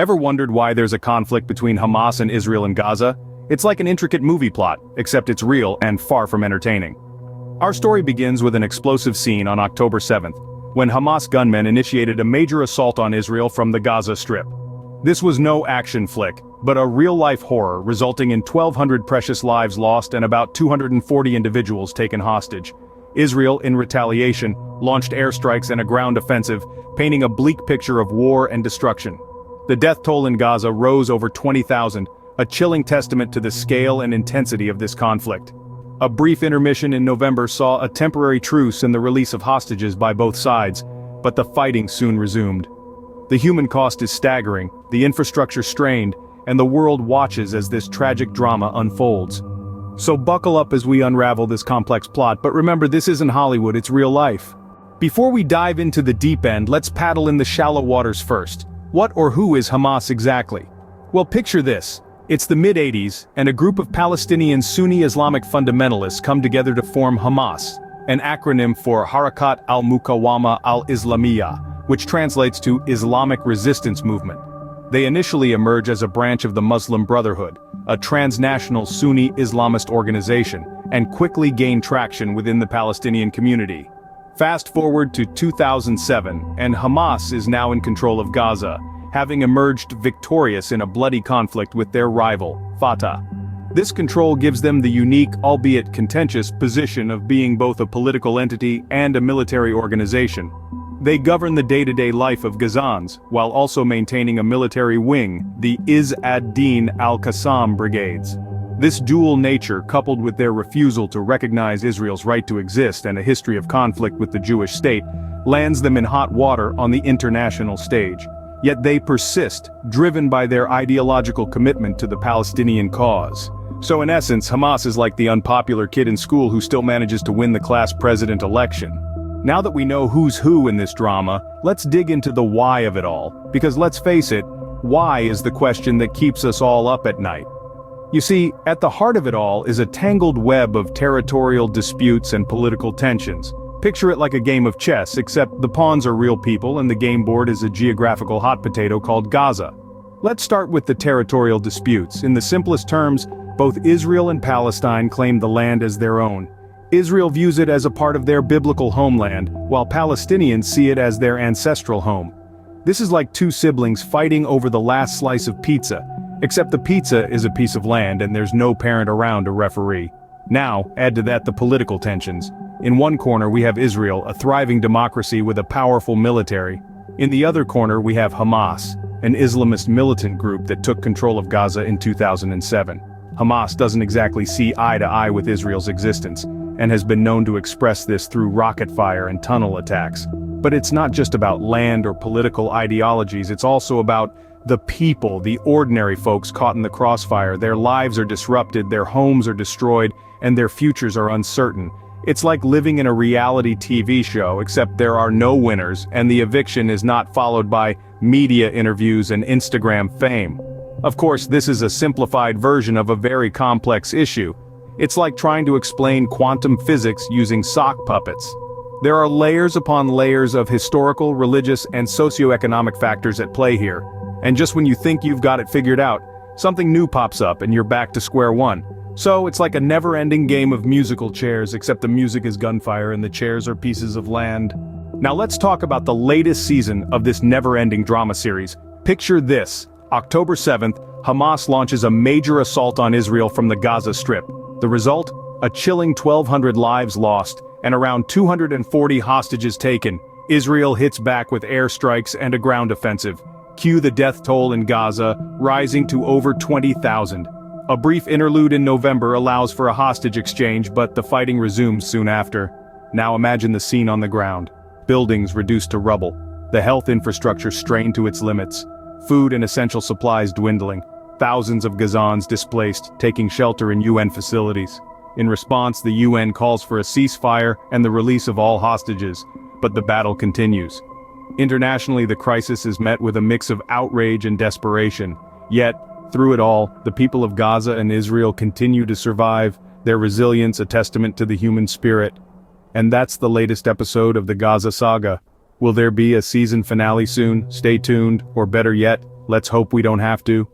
Ever wondered why there's a conflict between Hamas and Israel in Gaza? It's like an intricate movie plot, except it's real and far from entertaining. Our story begins with an explosive scene on October 7th, when Hamas gunmen initiated a major assault on Israel from the Gaza Strip. This was no action flick, but a real-life horror resulting in 1,200 precious lives lost and about 240 individuals taken hostage. Israel, in retaliation, launched airstrikes and a ground offensive, painting a bleak picture of war and destruction. The death toll in Gaza rose over 20,000, a chilling testament to the scale and intensity of this conflict. A brief intermission in November saw a temporary truce and the release of hostages by both sides, but the fighting soon resumed. The human cost is staggering, the infrastructure strained, and the world watches as this tragic drama unfolds. So buckle up as we unravel this complex plot, but remember, this isn't Hollywood, it's real life. Before we dive into the deep end, let's paddle in the shallow waters first. What or who is Hamas exactly? Well, picture this. It's the mid-80s, and a group of Palestinian Sunni Islamic fundamentalists come together to form Hamas, an acronym for Harakat al-Muqawama al-Islamiyya, which translates to Islamic Resistance Movement. They initially emerge as a branch of the Muslim Brotherhood, a transnational Sunni Islamist organization, and quickly gain traction within the Palestinian community. Fast forward to 2007, and Hamas is now in control of Gaza, having emerged victorious in a bloody conflict with their rival, Fatah. This control gives them the unique, albeit contentious, position of being both a political entity and a military organization. They govern the day-to-day life of Gazans, while also maintaining a military wing, the Izz ad-Din al-Qassam brigades. This dual nature, coupled with their refusal to recognize Israel's right to exist and a history of conflict with the Jewish state, lands them in hot water on the international stage. Yet they persist, driven by their ideological commitment to the Palestinian cause. So in essence, Hamas is like the unpopular kid in school who still manages to win the class president election. Now that we know who's who in this drama, let's dig into the why of it all, because let's face it, why is the question that keeps us all up at night. You see, at the heart of it all is a tangled web of territorial disputes and political tensions. Picture it like a game of chess, except the pawns are real people and the game board is a geographical hot potato called Gaza. Let's start with the territorial disputes. In the simplest terms, both Israel and Palestine claim the land as their own. Israel views it as a part of their biblical homeland, while Palestinians see it as their ancestral home. This is like two siblings fighting over the last slice of pizza, except the pizza is a piece of land and there's no parent around to referee. Now, add to that the political tensions. In one corner we have Israel, a thriving democracy with a powerful military. In the other corner we have Hamas, an Islamist militant group that took control of Gaza in 2007. Hamas doesn't exactly see eye to eye with Israel's existence, and has been known to express this through rocket fire and tunnel attacks. But it's not just about land or political ideologies, it's also about the people, the ordinary folks caught in the crossfire. Their lives are disrupted, their homes are destroyed, and their futures are uncertain. It's like living in a reality TV show, except there are no winners, and the eviction is not followed by media interviews and Instagram fame. Of course, this is a simplified version of a very complex issue. It's like trying to explain quantum physics using sock puppets. There are layers upon layers of historical, religious, and socioeconomic factors at play here. And just when you think you've got it figured out, something new pops up and you're back to square one. So it's like a never-ending game of musical chairs, except the music is gunfire and the chairs are pieces of land. Now let's talk about the latest season of this never-ending drama series. Picture this. October 7th, Hamas launches a major assault on Israel from the Gaza Strip. The result? A chilling 1,200 lives lost, and around 240 hostages taken. Israel hits back with airstrikes and a ground offensive. Cue the death toll in Gaza, rising to over 20,000. A brief interlude in November allows for a hostage exchange, but the fighting resumes soon after. Now imagine the scene on the ground. Buildings reduced to rubble. The health infrastructure strained to its limits. Food and essential supplies dwindling. Thousands of Gazans displaced, taking shelter in UN facilities. In response, the UN calls for a ceasefire and the release of all hostages, but the battle continues. Internationally, the crisis is met with a mix of outrage and desperation. Yet, through it all, the people of Gaza and Israel continue to survive, their resilience a testament to the human spirit. And that's the latest episode of the Gaza saga. Will there be a season finale soon? Stay tuned, or better yet, Let's hope we don't have to.